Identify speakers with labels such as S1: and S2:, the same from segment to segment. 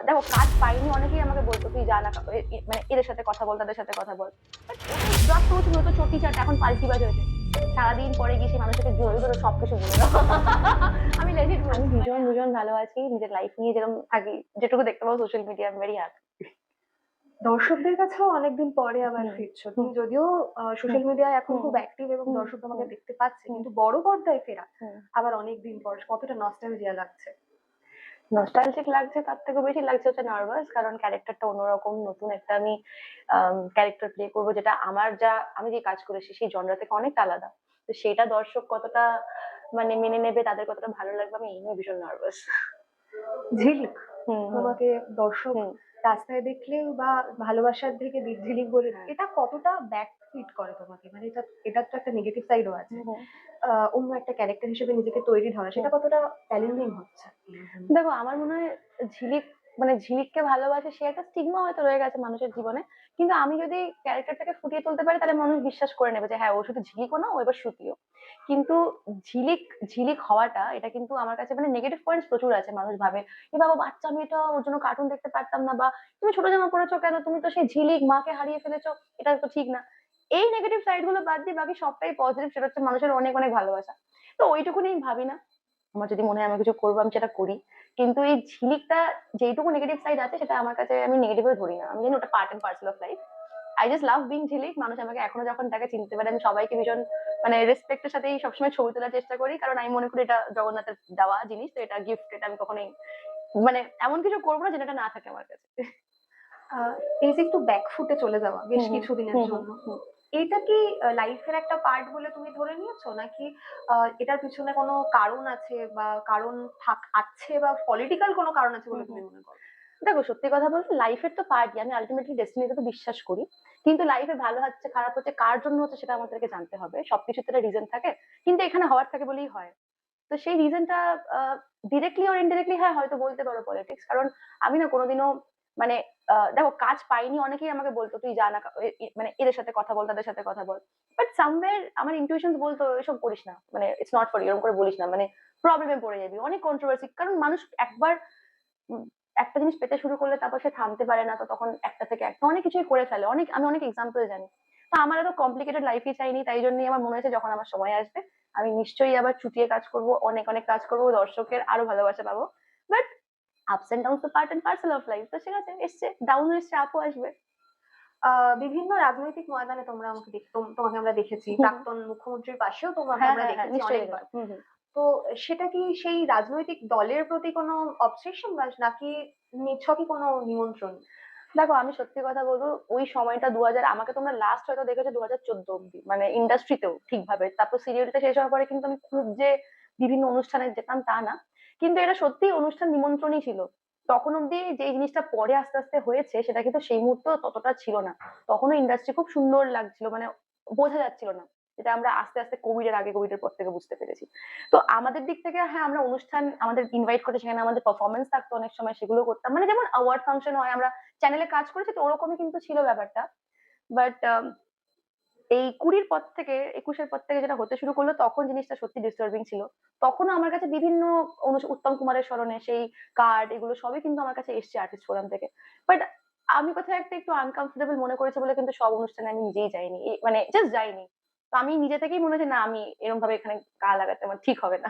S1: দেখো কাজ পাইনি অনেকেই আমাকে বলতো তুই যা না মানে এদের সাথে কথা বল তাদের সাথে কথা বল, বাট জাস্ট ও তো চটি চাট এখন পাল্টিবাজ হয়েছে। সারাদিন পরে গিয়ে সেই মানুষটাকে জোরে জোরে সবকিছু বলে দাও। আমি লেজিট আমি ভীষণ ভীষণ ভালো আছি, নিজের লাইফ নিয়ে যেরকম থাকি, যেটুকু দেখতে পাবো সোশ্যাল মিডিয়া আমি ভেরি হ্যাপি।
S2: দর্শকদের কাছেও অনেকদিন পরে আবার
S1: হুম
S2: ফিরছো।
S1: হুম
S2: তুমি যদিও
S1: হুম
S2: সোশ্যাল মিডিয়ায় এখন
S1: হুম
S2: খুব অ্যাক্টিভ এবং
S1: হুম
S2: দর্শক তোমাকে
S1: হুম
S2: দেখতে পাচ্ছে,
S1: হুম
S2: কিন্তু বড় পর্দায় ফেরা
S1: হুম
S2: আবার অনেকদিন পর কতটা নস্টালজিয়া লাগছে?
S1: নস্টালজিক লাগছে, তার থেকে বেশি লাগছে হচ্ছে নার্ভাস, কারণ ক্যারেক্টারটা অন্যরকম, নতুন একটা আমি ক্যারেক্টার প্লে করবো, যেটা আমার যা আমি যে কাজ করেছি সেই জনরা থেকে অনেকটা আলাদা। তো সেটা দর্শক কতটা মানে মেনে নেবে, তাদের কতটা ভালো লাগবে, আমি এই নিয়ে ভীষণ নার্ভাস।
S2: ঝিলিক,
S1: হুম হুম
S2: তোমাকে দর্শক
S1: হুম
S2: রাস্তায় দেখলেও বা ভালোবাসার থেকে ঝিলিক বলে,
S1: হ্যাঁ
S2: এটা কতটা ব্যাক ফিট করে তোমাকে? মানে এটার তো একটা নেগেটিভ সাইডও আছে।
S1: হুম হুম
S2: অন্য একটা ক্যারেক্টার হিসেবে নিজেকে তৈরি ধরা,
S1: হুম।
S2: সেটা কতটা চ্যালেঞ্জিং হচ্ছে?
S1: দেখো আমার মনে হয় ঝিলিক মানে ঝিলিককে ভালোবাসে সে একটা স্টিগমা হয়তো রয়ে গেছে মানুষের জীবনে, কিন্তু আমি যদি ক্যারেক্টারটাকে ফুটিয়ে তুলতে পারি তাহলে মানুষ বিশ্বাস করে নেবে যে হ্যাঁ ও শুধু ঝিলিকও না, ও এবার শ্রুতিও। কিন্তু ঝিলিক ঝিলিক হওয়াটা এটা কিন্তু আমার কাছে মানে নেগেটিভ পয়েন্টস প্রচুর আছে। মানুষ ভাবে এ বাবা বাচ্চা মেয়েটা, ওর জন্য কার্টুন দেখতে পারতাম না, বা তুমি ছোট জামা পড়েছো কেন, তুমি তো সেই ঝিলিক, মাকে হারিয়ে ফেলেছো, এটা তো ঠিক না। এই নেগেটিভ সাইড গুলো বাদ দিয়ে বাকি সবটাই পজিটিভ, সেটা হচ্ছে মানুষের অনেক অনেক ভালোবাসা। তো ওইটুকুনি ভাবি না, আমার যদি মনে হয় আমি কিছু করবো আমি সেটা করি। কিন্তু এই ঝিলিকটা যেইটুকু নেগেটিভ সাইড আছে সেটা আমার কাছে আমি নেগেটিভ ধরি না, আমি জানি ওটা part and parcel of life. I just love being Jhilik. মানুষ আমাকে এখনো যখন তাকে চিনতে পারে আমি সবাইকে ভীষণ মানে রেসপেক্টের সাথেই সবসময় ছবি তোলার চেষ্টা করি, কারণ আমি মনে করি এটা জগন্নাথের দেওয়া জিনিস, তো এটা গিফট, এটা আমি কখনোই মানে এমন কিছু করবো না যেটা না থাকে আমার কাছে।
S2: আহ, এই যে একটু ব্যাকফুটে চলে যাওয়া বেশ
S1: হুম হুম
S2: কিছুদিনের
S1: হুম হুম
S2: জন্য,
S1: হুম।
S2: এটা কি লাইফের একটা পার্ট বলে তুমি ধরে নিয়েছো, নাকি এটার পিছনে কোনো কারণ আছে, বা কারণ আছে, বা পলিটিক্যাল কোনো কারণ আছে
S1: হুম
S2: বলে
S1: হুম।
S2: তুমি মনে করো?
S1: দেখো সত্যি কথা বলতে লাইফের তো পার্টি, আমি আলটিমেটলি ডেস্টিনিতে তো বিশ্বাস করি। কিন্তু লাইফে ভালো হচ্ছে খারাপ হচ্ছে কার জন্য হচ্ছে সেটা আমাদেরকে জানতে হবে, সবকিছুতে একটা রিজন থাকে, কিন্তু এখানে হওয়ার থাকে বলেই হয়। তো সেই রিজনটা ডিরেক্টলি অর ইনডিরেক্টলি হ্যাঁ হয়তো বলতে পারো পলিটিক্স, কারণ আমি না কোনোদিনও মানে দেখো কাজ পাইনি অনেকেই আমাকে বলতো তুই যা না মানে এদের সাথে কথা বল তাদের সাথে কথা বল, বাট সামওয়্যার আমার ইনটিউশন বলতো এসব করিস না, মানে ইটস নট ফর এরকম করে বলিস না, মানে প্রবলেমে পড়ে যাবি, অনেক কন্ট্রোভার্সি, কারণ মানুষ একবার উম, একটা জিনিস পেতে শুরু করলে তারপর সে থামতে পারে না, তো তখন একটা থেকে একটা অনেক কিছুই করে ফেলে, অনেক আমি অনেক এক্সাম্পল জানি। তো আমার এত কমপ্লিকেটেড লাইফই চাইনি, তাই জন্যই আমার মনে হয়েছে যখন আমার সময় আসবে আমি নিশ্চয়ই আবার চুটিয়ে কাজ করব, অনেক অনেক কাজ করবো, দর্শকের আরো ভালোবাসা পাবো। বাট আপস এন্ড ডাউন তো part and parcel of life, তো ঠিক আছে, এসছে ডাউন এসছে আপও আসবে।
S2: বিভিন্ন রাজনৈতিক ময়দানে তোমরা আমাকে তোমাকে আমরা দেখেছি,
S1: হুম, হুম।
S2: প্রাক্তন মুখ্যমন্ত্রীর পাশেও তোমাকে
S1: হ্যাঁ
S2: আমরা
S1: হ্যাঁ হ্যাঁ
S2: দেখেছি
S1: নিশ্চয়ই
S2: অনেকবার।
S1: দেখেছো। হুম হুম।
S2: তো সেটা কি সেই রাজনৈতিক দলের প্রতি কোনো অবসেশন, বা নাকি নিছকই কোনো নিমন্ত্রণ?
S1: দেখো আমি সত্যি কথা বলবো, ওই সময়টা 2000, আমাকে তোমরা লাস্ট হয়তো দেখেছো 2014 অব্দি, মানে ইন্ডাস্ট্রিতেও ঠিকভাবে, তারপর সিরিয়ালটা শেষ হওয়ার পরে কিন্তু আমি খুব যে বিভিন্ন অনুষ্ঠানে যেতাম তা না, কিন্তু এটা সত্যি অনুষ্ঠান নিমন্ত্রণই ছিল। তখন অব্দি যে জিনিসটা পরে আস্তে আস্তে হয়েছে সেটা কিন্তু সেই মুহূর্তে ততটা ছিল না। তখনও ইন্ডাস্ট্রি খুব সুন্দর লাগছিল, মানে বোঝা যাচ্ছিল না, যেটা আমরা আস্তে আস্তে কোভিড এর আগে কোভিড এর পর থেকে বুঝতে পেরেছি। তো আমাদের দিক থেকে হ্যাঁ আমরা অনুষ্ঠান আমাদের ইনভাইট করে সেখানে আমাদের পারফরমেন্স থাকতো, অনেক সময় সেগুলো করতাম, মানে যেমন অ্যাওয়ার্ড ফাংশন হয়, আমরা চ্যানেলে কাজ করেছি তো ওরকমই কিন্তু ছিল ব্যাপারটা। বাট এই 20-র পর থেকে 21-এর পর থেকে যেটা হতে শুরু করলো তখন জিনিসটা সত্যি ডিস্টার্বিং ছিল। তখনও আমার কাছে বিভিন্ন উত্তম কুমারের স্মরণে সেই কার্ড এগুলো সবই কিন্তু আমার কাছে এসছে আর্টিস্ট ফোরাম থেকে। বাট আমি কোথাও একটা একটু আনকমফোর্টেবল মনে করেছি বলে কিন্তু সব অনুষ্ঠানে আমি নিজেই যাইনি, মানে জাস্ট যাইনি। তো আমি নিজে থেকেই মনে হচ্ছে না আমি এরকম ভাবে এখানে গা লাগাতে আমার ঠিক হবে না।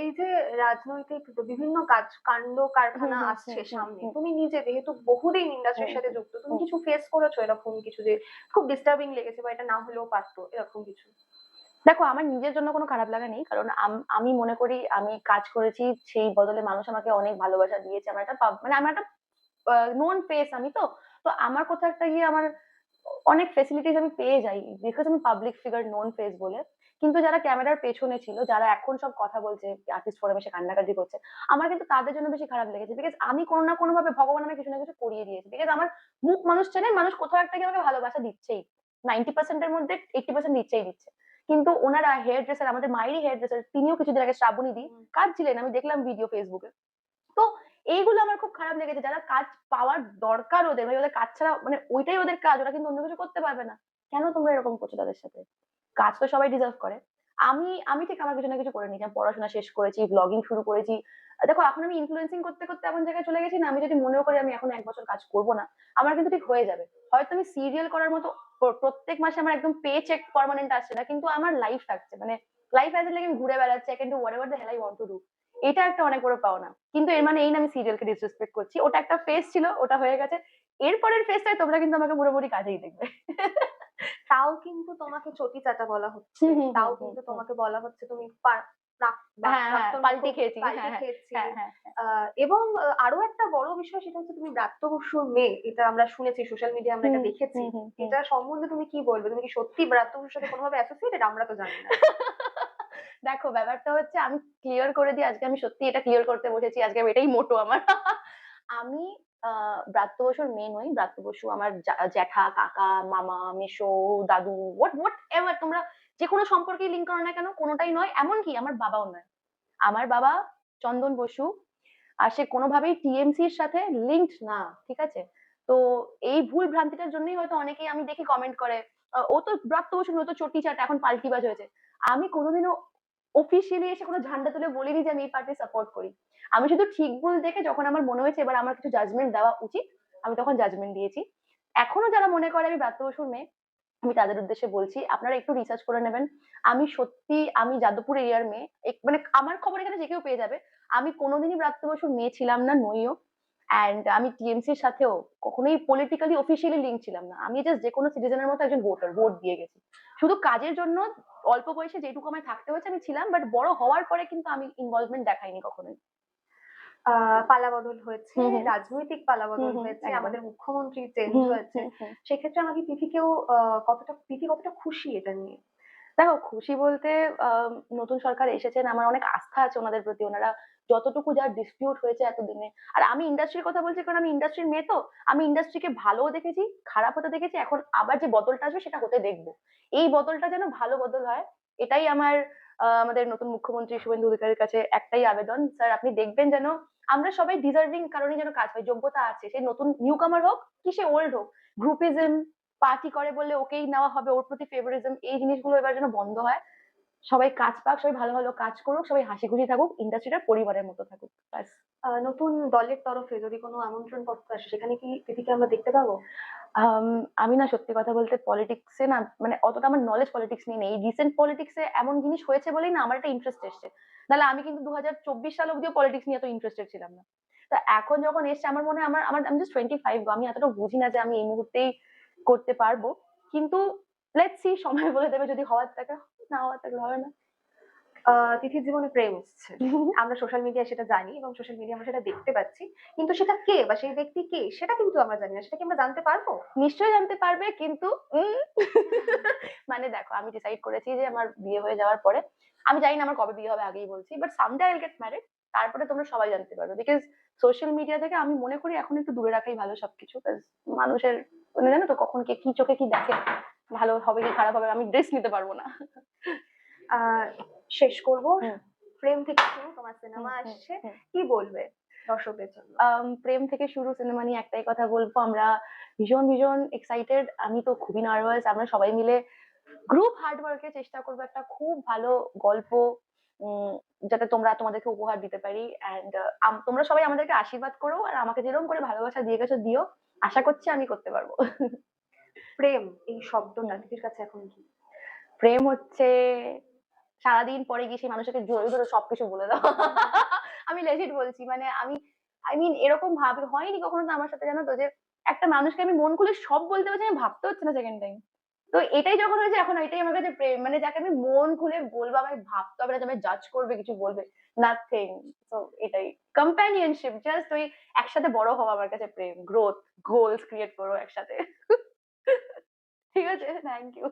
S2: এই যে রাজনৈতিক বিভিন্ন কাজ কাণ্ড
S1: হুম
S2: কারখানা
S1: হুম
S2: আসছে
S1: হুম হুম
S2: সামনে,
S1: হুম
S2: তুমি নিজে যেহেতু বহুদিন ইন্ডাস্ট্রির
S1: হুম
S2: সাথে
S1: হুম
S2: যুক্ত, তুমি
S1: হুম।
S2: কিছু ফেস করেছো এরকম কিছু, যে খুব ডিস্টার্বিং লেগেছে, বা এটা না হলেও পারতো, এরকম কিছু?
S1: দেখো আমার নিজের জন্য কোনো খারাপ লাগা নেই, কারণ আমি মনে করি আমি কাজ করেছি, সেই বদলে মানুষ আমাকে অনেক ভালোবাসা দিয়েছে, আমার একটা মানে আমার একটা নোন ফেস আমি তো। তো আমার কোথাও একটা গিয়ে আমার অনেক ফেসিলিটিস আমি পেয়ে যাই, বিকজ আমি পাবলিক ফিগার, নোন ফেস বলে। কিন্তু যারা ক্যামেরার পেছনে ছিল, যারা এখন সব কথা বলছে আর্টিস্ট ফোরামে এসে কান্নাকাটি করছে, আমার কিন্তু তাদের জন্য বেশি খারাপ লেগেছে, বিকজ আমি কোনো না কোনো ভাবে ভগবান আমাকে কিছু না কিছু করিয়ে দিয়েছে, বিকজ আমার মুখ মানুষ চেনে, মানুষ কোথাও একটা গিয়ে আমাকে ভালোবাসা দিচ্ছেই, 90% এর মধ্যে 80% দিচ্ছেই দিচ্ছে। কিন্তু ওনারা হেয়ার ড্রেসার, আমাদের মায়েরই হেয়ার ড্রেসার, তিনিও কিছুদিন আগে শ্রাবণী দি কাঁদছিলেন, আমি দেখলাম ভিডিও ফেসবুকে। তো এইগুলো আমার খুব খারাপ লেগেছে, যারা কাজ পাওয়ার দরকার ওদের, ভাই ওদের কাজ ছাড়া মানে ওইটাই ওদের কাজ, ওরা কিন্তু অন্য কিছু করতে পারবে না, কেন তোমরা এরকম করছো তাদের সাথে? কাজ তো সবাই ডিজার্ভ করে। আমি আমি ঠিক আমার কিছু না কিছু করে নিয়েছি, আমি পড়াশোনা শেষ করেছি, ব্লগিং শুরু করেছি, দেখো এখন আমি ইনফ্লুয়েন্সিং করতে করতে এমন জায়গায় চলে গেছি না, আমি যদি মনেও করি আমি এখন 1 বছর কাজ করব না, আমার কিন্তু ঠিক হয়ে যাবে। হয়তো আমি সিরিয়াল করার মতো প্রত্যেক মাসে আমার একদম পে চেক পার্মানেন্ট আসছে না, কিন্তু আমার লাইফ থাকছে, মানে লাইফ অ্যাজ লাইক আমি ঘুরে বেড়াচ্ছি, I can do whatever the hell I want to do. এটা একটা অনেক বড় পাওনা। কিন্তু এর মানে এই না আমি সিরিয়ালকে ডিসরেসপেক্ট করছি, ওটা একটা ফেজ ছিল, ওটা হয়ে গেছে। এরপরের ফেজটাই তোমরা কিন্তু আমাকে পুরোপুরি কাজেই দেখবে।
S2: তাও কিন্তু তোমাকে চটি চাটা বলা হচ্ছে,
S1: হুম হুম
S2: তাও
S1: হুম হুম
S2: কিন্তু
S1: হুম।
S2: তোমাকে বলা হচ্ছে তুমি
S1: হ্যাঁ হ্যাঁ,
S2: প্রাক্তন
S1: পাল্টি খেয়েছি,
S2: পাল্টি
S1: হ্যাঁ হ্যাঁ
S2: খেয়েছি।
S1: হ্যাঁ হ্যাঁ হ্যাঁ।
S2: এবং আরো একটা বড় বিষয় সেটা হচ্ছে তুমি ব্রাত্য বসুর মেয়ে, এটা আমরা শুনেছি, সোশ্যাল মিডিয়া আমরা
S1: হুম
S2: এটা দেখেছি।
S1: হুম হুম হুম।
S2: এটা সম্বন্ধে তুমি কি বলবে? তুমি কি সত্যি ব্রাত্য বসুর সাথে কোনোভাবে অ্যাসোসিয়েটেড? আমরা তো জানি না।
S1: দেখো ব্যাপারটা হচ্ছে, আমি ক্লিয়ার করে দিই, আজকে আমি সত্যি এটা ক্লিয়ার করতে বসেছি, আজকে এটাই মোটো আমার। আমি ব্রাত্য বসুর মেয়ে নই। ব্রাত্য বসু আমার জ্যাঠা, কাকা, মামা, মেসো, দাদু, হোয়াট এভার তোমরা যে কোনো সম্পর্কেই লিঙ্ক করো না কেন, কোনোটাই নয়। এমনকি আমার বাবাও নয়। আমার বাবা চন্দন বসু, আর সে কোনোভাবেই টিএমসির সাথে লিঙ্কড না, ঠিক আছে? তো এই ভুল ভ্রান্তিটার জন্যই হয়তো অনেকেই আমি দেখি কমেন্ট করে, ও তো ব্রাত্য বসু, ও তো চটি চাটা, এখন পাল্টিবাজ হয়েছে। আমি কোনোদিনও অফিসিয়ালি এসে কোনো ঝান্ডা তুলে বলিনি যে আমি এই পার্টি সাপোর্ট করি। আমি শুধু ঠিক ভুল দেখে যখন আমার মনে হয়েছে এবার আমার কিছু জাজমেন্ট দেওয়া উচিত, আমি তখন জাজমেন্ট দিয়েছি। এখনো যারা মনে করে আমি ব্রাত্য বসুর মেয়ে, আমি তাদের উদ্দেশ্যে বলছি আপনারা একটু রিসার্চ করে নেবেন। আমি সত্যি, আমি যাদবপুর এরিয়ার মেয়ে, মানে আমার খবর এখানে যে কেউ পেয়ে যাবে। আমি কোনোদিনই ব্রাত্য বসুর মেয়ে ছিলাম না, নইও। অ্যান্ড আমি টিএমসির সাথেও কখনোই পলিটিক্যালি অফিসিয়ালি লিঙ্ক ছিলাম না। আমি জাস্ট যে কোনো সিটিজেনের মতো একজন ভোটার, ভোট দিয়ে গেছি। শুধু কাজের জন্য অল্প বয়সে যেটুকু আমায় থাকতে হয়েছে আমি ছিলাম, বাট বড় হওয়ার পরে কিন্তু আমি ইনভলভমেন্ট দেখাইনি কখনোই।
S2: পালাবদল হয়েছে,
S1: হুম হুম
S2: রাজনৈতিক
S1: হুম
S2: পালাবদল
S1: হুম,
S2: হয়েছে,
S1: একদম।
S2: আমাদের মুখ্যমন্ত্রী চেঞ্জ
S1: হুম
S2: হয়েছে।
S1: হুম হুম।
S2: সেক্ষেত্রে আমাকে তিথিকেও তিথি কতটা খুশি এটা নিয়ে?
S1: দেখো খুশি বলতে, নতুন সরকার এসেছেন, আমার অনেক আস্থা আছে ওনাদের প্রতি। ওনারা যতটুকু যা ডিসপিউট হয়েছে এতদিনে, আর আমি ইন্ডাস্ট্রির কথা বলছি কারণ আমি ইন্ডাস্ট্রির মেয়ে, তো আমি ইন্ডাস্ট্রিকে ভালোও দেখেছি, খারাপ হতে দেখেছি, এখন আবার যে বদলটা আসবে সেটা হতে দেখবো। এই বদলটা যেন ভালো বদল হয়, এটাই আমার আমাদের নতুন মুখ্যমন্ত্রী শুভেন্দু অধিকারীর কাছে একটাই আবেদন, স্যার আপনি দেখবেন যেন আমরা সবাই ডিজার্ভিং কারণে যেন কাজ পাই, যোগ্যতা আছে, সে নতুন নিউ কামার হোক কি সে ওল্ড হোক, গ্রুপিজম, পার্টি করে বললে ওকেই নেওয়া হবে, ওর প্রতি ফেভারিজম, এই জিনিসগুলো এবার যেন বন্ধ হয়। সবাই কাজ পাক, সবাই ভালো ভালো কাজ করুক, সবাই হাসি খুশি থাকুক, ইন্ডাস্ট্রিটা পরিবারের মতো থাকুক, ব্যাস।
S2: নতুন দলের তরফে যদি কোনো আমন্ত্রণ পত্র আসে, সেখানে কি তিথিকে আমরা দেখতে পাবো?
S1: আম, আমি না সত্যি কথা বলতে পলিটিক্সে না, মানে অতটা আমার নলেজ পলিটিক্স নিয়ে নেই। রিসেন্ট পলিটিক্সে এমন জিনিস হয়েছে বলেই না আমার একটা ইন্টারেস্ট এসছে, নাহলে আমি কিন্তু 2024 সাল অব্দিও পলিটিক্স নিয়ে এত ইন্টারেস্টেড ছিলাম না। তা এখন যখন এসছে আমার মনে হয়, আমার আমার আমি জাস্ট 25, আমি এতটা বুঝি না যে আমি এই মুহূর্তেই করতে পারবো। কিন্তু লেটস সি, সময় বলে দেবে, যদি হওয়ার থাকে, না হওয়ার থাকলে হবে না।
S2: তিথির জীবনে প্রেম এসছে, আমরা সোশ্যাল মিডিয়ায় সেটা জানি এবং সোশ্যাল মিডিয়া আমরা সেটা দেখতে পাচ্ছি, কিন্তু সেটা কে বা সেই ব্যক্তি কে সেটা কিন্তু আমরা জানি না। সেটা কি আমরা জানতে পারবো?
S1: নিশ্চয়ই জানতে পারবে, কিন্তু মানে দেখো আমি ডিসাইড করেছি যে আমার বিয়ে হয়ে যাওয়ার পরে, আমি জানি না আমার কবে বিয়ে হবে, আগেই বলছি, but someday I will get married. তারপরে তোমরা সবাই জানতে পারবে, বিকজ সোশ্যাল মিডিয়া থেকে আমি মনে করি এখন একটু দূরে রাখাই ভালো সবকিছু, because মানুষের, মানে জানো তো কখন কে কি চোখে কি দেখে, ভালো হবে কি খারাপ হবে আমি ড্রেস নিতে পারবো না।
S2: আহ শেষ করব,
S1: হুম
S2: প্রেম থেকে শুরু, তোমার
S1: হুম
S2: সিনেমা
S1: হুম
S2: আসছে,
S1: হুম।
S2: কি বলবে দর্শকদের জন্য?
S1: প্রেম থেকে শুরু সিনেমা নিয়ে একটাই কথা বলবো, আমরা ভীষণ ভীষণ এক্সাইটেড, আমি তো খুবই নার্ভাস। আমরা সবাই মিলে গ্রুপ হার্ড ওয়ার্কে চেষ্টা করবো একটা খুব ভালো গল্প, উম, যাতে তোমরা তোমাদেরকে উপহার দিতে পারি। অ্যান্ড তোমরা সবাই আমাদেরকে আশীর্বাদ করো, আর আমাকে যেরকম করে ভালোবাসা দিয়ে গেছো দিও, আশা করছি আমি করতে পারবো।
S2: প্রেম এই শব্দটা
S1: হুম।
S2: তিথির কাছে এখন কি?
S1: প্রেম হচ্ছে সারাদিন পরে গিয়ে সেই মানুষকে জড়িয়ে ধরে সবকিছু বলে দাও। আমি লেজিট বলছি, মানে আমি, আই মিন এরকম হয়নি কখনো তো আমার সাথে, জানো তো, যে একটা মানুষকে আমি মন খুলে সব বলতে পারছি, আমি ভাবতে হচ্ছে না সেকেন্ড টাইম। তো এটাই যখন হয়েছে, এখন এটাই আমার কাছে প্রেম, মানে যাকে আমি মন খুলে বলবো, আমাকে ভাবতে হবে না যে আমায় জাজ করবে, কিছু বলবে, নাথিং। তো এটাই কম্প্যানিয়নশিপ, জাস্ট ওই একসাথে বড় হওয়া আমার কাছে প্রেম, গ্রোথ, গোলস ক্রিয়েট করো একসাথে। ঠিক আছে, থ্যাংক ইউ।